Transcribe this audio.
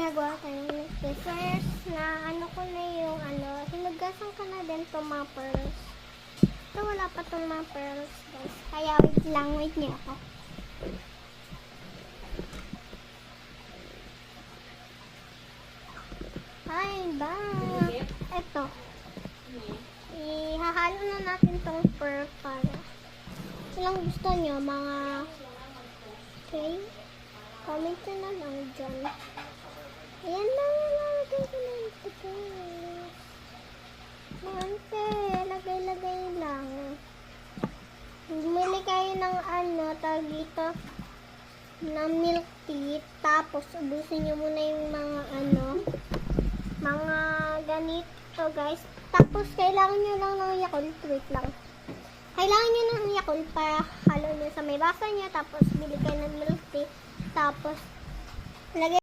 gagawa tayo ng milk. First, na ano ko na yung hinugasan ko na din itong mga pearls. Ito, wala pa itong mga pearls, guys. Kaya wait lang, wait niyo ako. Hi, back! Ito. Ihahalo na natin itong pearl para. Ilang gusto nyo, mga okay? Comment nyo na lang dyan. Ayan na, lalagay ko na ito, guys. Mante, lagay-lagay lang. Bumili kayo ng tawag dito, ng milk tea, tapos ubusin nyo muna yung mga ganito, guys. Tapos, kailangan nyo lang ng Yakult. Wait lang. Kailangan nyo ng Yakult para halo nyo sa may basa nyo. Tapos, bili kayo ng milk tea. Tapos, lagay